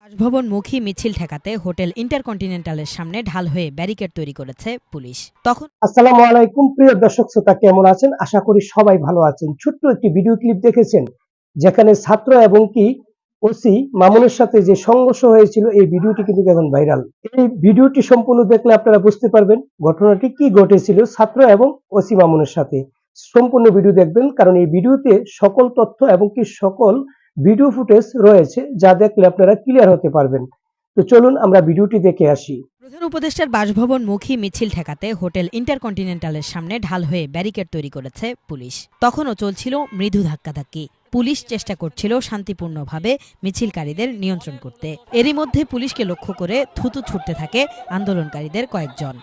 বাসভবনমুখী মিছিল ঠেকাতে হোটেল ইন্টারকন্টিনেন্টালের সামনে ঢাল হয়ে ব্যারিকেড তৈরি করেছে পুলিশ। তখন আসসালামু আলাইকুম প্রিয় দর্শক শ্রোতা, কেমন আছেন? আশা করি সবাই ভালো আছেন। ছোট্ট একটি ভিডিও ক্লিপ দেখেছেন যেখানে ছাত্র এবং কি ওসি মামুনের সাথে যে সংঘর্ষ হয়েছিল, এই ভিডিওটি কিন্তু এখন ভাইরাল। এই ভিডিওটি সম্পূর্ণ দেখলে আপনারা বুঝতে পারবেন ঘটনাটি কি ঘটেছিল ছাত্র এবং ওসি মামুনের সাথে। সম্পূর্ণ ভিডিও দেখবেন, কারণ এই ভিডিওতে সকল তথ্য এবং কি সকল ভিডিও ফুটেজ রয়েছে, যা দেখলে আপনারা ক্লিয়ার হতে পারবেন। তো চলুন আমরা ভিডিওটি দেখে আসি। প্রধান উপদেষ্টার বাসভবনমুখী মিছিল ঠেকাতে হোটেল ইন্টারকন্টিনেন্টালের সামনে ঢাল হয়ে ব্যারিকেড তৈরি করেছে পুলিশ। তখনও চলছিল মৃদু ধাক্কাধাক্কি। পুলিশ চেষ্টা করছিল শান্তিপূর্ণভাবে মিছিলকারীদের নিয়ন্ত্রণ করতে। এরই মধ্যে পুলিশকে লক্ষ্য করে থুতু ছুটতে থাকে আন্দোলনকারীদের কয়েকজন।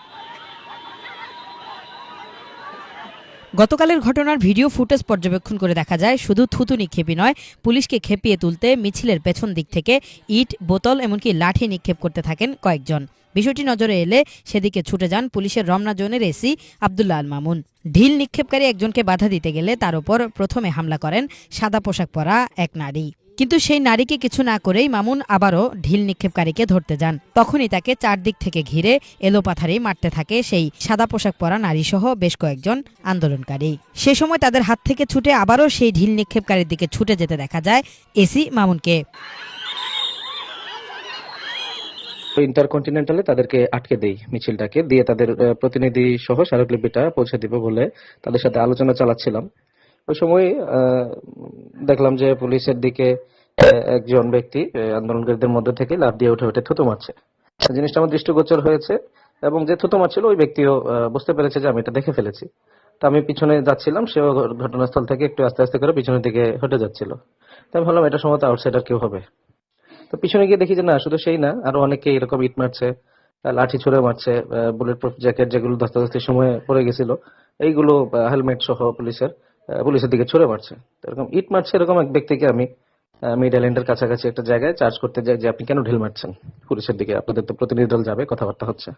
গতকালের ঘটনার ভিডিও ফুটেজ পর্যবেক্ষণ করে দেখা যায়, শুধু থুতু নিক্ষেপই নয়, পুলিশকে খেপিয়ে তুলতে মিছিলের পেছন দিক থেকে ইট, বোতল এমনকি লাঠি নিক্ষেপ করতে থাকেন কয়েকজন। বিষয়টি নজরে এলে সেদিকে ছুটে যান পুলিশের রমনা জোনের এসি আব্দুল্লাহ আল মামুন। ঢিল নিক্ষেপকারী একজনকে বাধা দিতে গেলে তার উপর প্রথমে হামলা করেন সাদা পোশাক পরা এক নারী। কিন্তু সেই নারীকে কিছু না করেই মামুন আবারও ঢিল নিক্ষেপকারীকে ধরতে যান। তখনই তাকে চারদিক থেকে ঘিরে এলোপাথারি মারতে থাকে সেই সাদা পোশাক পরা নারীসহ বেশ কয়েকজন আন্দোলনকারী। সে সময় তাদের হাত থেকে ছুটে আবারও সেই ঢিল নিক্ষেপকারীর দিকে ছুটে যেতে দেখা যায় এসি মামুনকে। ইন্টারকন্টিনেন্টালে তাদেরকে আটকে দেই, মিছিলটাকে দিয়ে তাদের প্রতিনিধি সহ স্মারকলিপিটা পৌঁছে দিব বলে তাদের সাথে আলোচনা চালাচ্ছিলাম। ওই সময় দেখলাম যে পুলিশের দিকে একজন ব্যক্তি আন্দোলনকারীদের মধ্যে থেকে লাফ দিয়ে উঠে উঠে থুতু মারছে। জিনিসটা আমার দৃষ্টিগোচর হয়েছে এবং যে থুতু মারছিল ওই ব্যক্তিও বুঝতে পেরেছে যে আমি এটা দেখে ফেলেছি। তো আমি পিছনে যাচ্ছিলাম, সেও ঘটনাস্থল থেকে একটু আস্তে আস্তে করে পিছনের দিকে হেঁটে যাচ্ছিল। তো আমি ভাবলাম এটা সম্ভবত আউটসাইডার কেউ হবে। তো পিছনে গিয়ে দেখি যে না, শুধু সেই না, আরো অনেকে এরকম ইট মারছে, লাঠি ছুড়ে মারছে, বুলেট প্রুফ জ্যাকেট যেগুলো ধস্তাধস্তির সময় পড়ে গেছিল এইগুলো, হেলমেট সহ পুলিশের দিকে ছুড়ে মারছে। এরকম ইট মারছে এরকম এক ব্যক্তিকে আমি মিড আইল্যান্ডের কাছাকাছি একটা জায়গায় চার্জ করতে যাই যে আপনি কেন ঢিল মারছেন পুলিশের দিকে, আপনাদের তো প্রতিনিধি দল যাবে, কথাবার্তা হচ্ছে।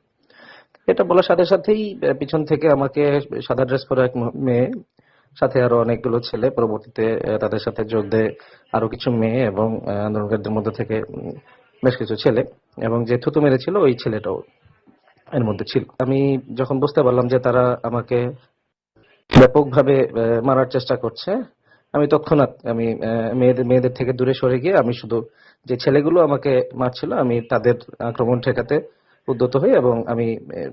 এটা বলার সাথে সাথেই পিছন থেকে আমাকে সাদা ড্রেস পরা এক মেয়ে, সাথে আরো অনেকগুলো ছেলে, পরবর্তীতে তাদের সাথে যোগ দেয় আরো কিছু মেয়ে এবং আন্দোলনকারীদের মধ্যে থেকে বেশ কিছু ছেলে, এবং যে থুতু মেরেছিল ওই ছেলেটাও এর মধ্যে ছিল। আমি যখন বুঝতে পারলাম যে তারা আমাকে ব্যাপকভাবে মারার চেষ্টা করছে, আমি তৎক্ষণাৎ মেয়েদের থেকে দূরে সরে গিয়ে আমি শুধু যে ছেলেগুলো আমাকে মারছিল আমি তাদের আক্রমণ ঠেকাতে উদ্যত হই, এবং আমি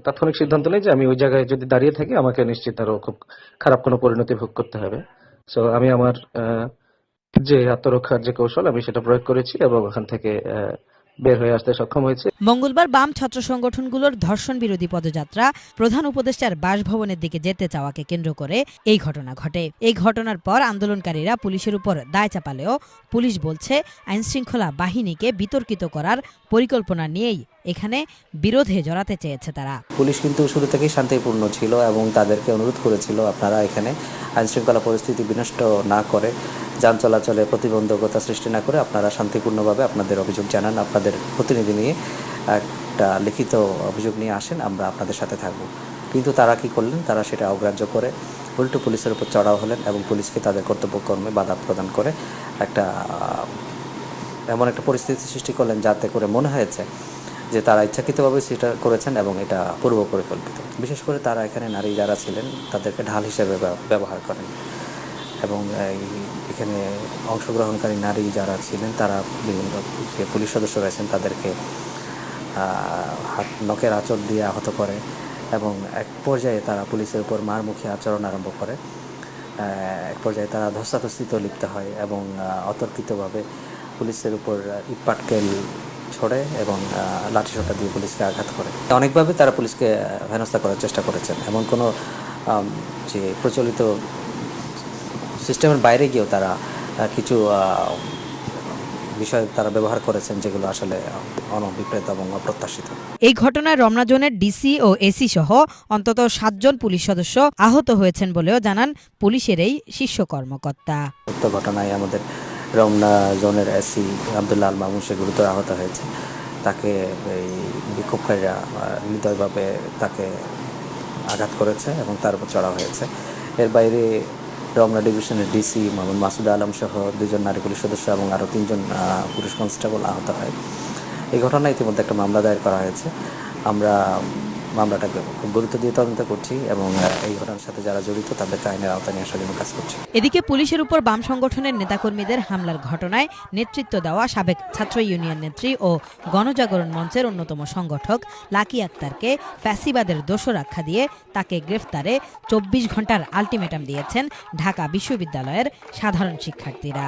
তাৎক্ষণিক সিদ্ধান্ত নিই যে আমি ওই জায়গায় যদি দাঁড়িয়ে থাকি আমাকে নিশ্চিত আরো খুব খারাপ কোনো পরিণতি ভোগ করতে হবে। সো আমি আমার যে আত্মরক্ষার যে কৌশল আমি সেটা প্রয়োগ করেছি এবং ওখান থেকে বের হয়ে আসতে সক্ষম হয়েছে। মঙ্গলবার বাম ছাত্র সংগঠনগুলোর ধর্ষণ বিরোধী পদযাত্রা প্রধান উপদেষ্টার বাসভবনের দিকে যেতে চাওয়াকে কেন্দ্র করে এই ঘটনা ঘটে। এই ঘটনার পর আন্দোলনকারীরা পুলিশের উপর দায় চাপালেও পুলিশ বলছে আইনশৃঙ্খলা বাহিনীকে বিতর্কিত করার পরিকল্পনা নিয়েই এখানে বিরোধে জড়াতে চেয়েছে তারা। পুলিশ কিন্তু শুরু থেকেই শান্তিপূর্ণ ছিল এবং তাদেরকে অনুরোধ করেছিল আপনারা এখানে আইনশৃঙ্খলা পরিস্থিতি বিনষ্ট না করে, যান চলাচলে প্রতিবন্ধকতা সৃষ্টি না করে আপনারা শান্তিপূর্ণভাবে আপনাদের অভিযোগ জানান, আপনাদের প্রতিনিধি নিয়ে একটা লিখিত অভিযোগ নিয়ে আসেন, আমরা আপনাদের সাথে থাকব। কিন্তু তারা কি করলেন, তারা সেটা অগ্রাহ্য করে উল্টো পুলিশের উপর চড়াও হলেন এবং পুলিশকে তাদের কর্তব্যকর্মে বাধা প্রদান করে এমন একটা পরিস্থিতি সৃষ্টি করলেন যাতে করে মনে হয়েছে যে তারা ইচ্ছাকৃতভাবে সেটা করেছেন এবং এটা পূর্ব পরিকল্পিত। বিশেষ করে তারা এখানে নারী যারা ছিলেন তাদেরকে ঢাল হিসেবে ব্যবহার করেন এবং এখানে অংশগ্রহণকারী নারী যারা ছিলেন তারা বিভিন্ন যে পুলিশ সদস্য রয়েছেন তাদেরকে নখের আঁচড় দিয়ে আহত করে এবং এক পর্যায়ে তারা পুলিশের উপর মারমুখী আচরণ আরম্ভ করে। এক পর্যায়ে তারা ধস্তাধস্তিতে লিপ্ত হয় এবং অতর্কিতভাবে পুলিশের উপর ইট পাটকেল ছড়ে এবং লাঠিসোঁটা দিয়ে পুলিশকে আঘাত করে। অনেকভাবে তারা পুলিশকে হেনস্থা করার চেষ্টা করেছেন, এমন কোনো যে প্রচলিত সিস্টেমের বাইরে গিয়েও তারা কিছু বিষয় তারা ব্যবহার করেছেন যেগুলো আসলে অনভিপ্রেত এবং অপ্রত্যাশিত। এই ঘটনায় রমনা জোনের ডিসি ও এসি সহ অন্তত 7 জন পুলিশ সদস্য আহত হয়েছেন বলেও জানান পুলিশের এই শীর্ষ কর্মকর্তা। উক্ত ঘটনায় আমাদের রমনা জোনের এসি আব্দুল্লাহ আল মামুন সে গুরুতর আহত হয়েছে। তাকে এই বিক্ষোভকারীরা নির্দয়ভাবে তাকে আঘাত করেছে এবং তার উপর চড়া হয়েছে। এর বাইরে রমনা ডিভিশনের ডিসি মোহাম্মদ মাসুদ আলম সহ 2 জন নারী পুলিশ সদস্য এবং আরও 3 জন পুলিশ কনস্টেবল আহত হয় এই ঘটনায় ইতিমধ্যে একটা মামলা দায়ের করা হয়েছে। আমরা মামলাটাকে খুব গুরুত্ব দিয়ে তদন্ত করছি এবং এই ঘটনার সাথে যারা জড়িত তাদেরকে আইনের আওতায় নিয়ে আসার জন্য কাজ করছি। এদিকে পুলিশের উপর বাম সংগঠনের নেতাকর্মীদের হামলার ঘটনায় নেতৃত্ব দেওয়া সাবেক ছাত্র ইউনিয়ন নেত্রী ও গণজাগরণ মঞ্চের অন্যতম সংগঠক লাকি আক্তারকে ফ্যাসিবাদের দোষর আখ্যা দিয়ে তাকে গ্রেফতারে 24 ঘন্টার আলটিমেটাম দিয়েছেন ঢাকা বিশ্ববিদ্যালয়ের সাধারণ শিক্ষার্থীরা।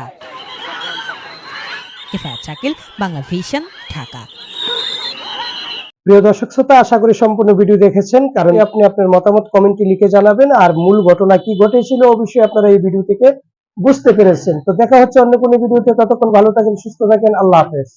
কিফায়াত শাকিল, বাংলা ভিশন, ঢাকা। প্রিয় দর্শক শ্রোতা, আশা করি সম্পূর্ণ ভিডিও দেখেছেন, কারণ আপনি আপনার মতামত কমেন্টে লিখে জানাবেন, আর মূল ঘটনা কি ঘটেছিল অবশ্যই আপনারা এই ভিডিও থেকে বুঝতে পেরেছেন। তো দেখা হচ্ছে অন্য কোনো ভিডিওতে, ততক্ষণ ভালো থাকেন, সুস্থ থাকেন, আল্লাহ হাফেজ।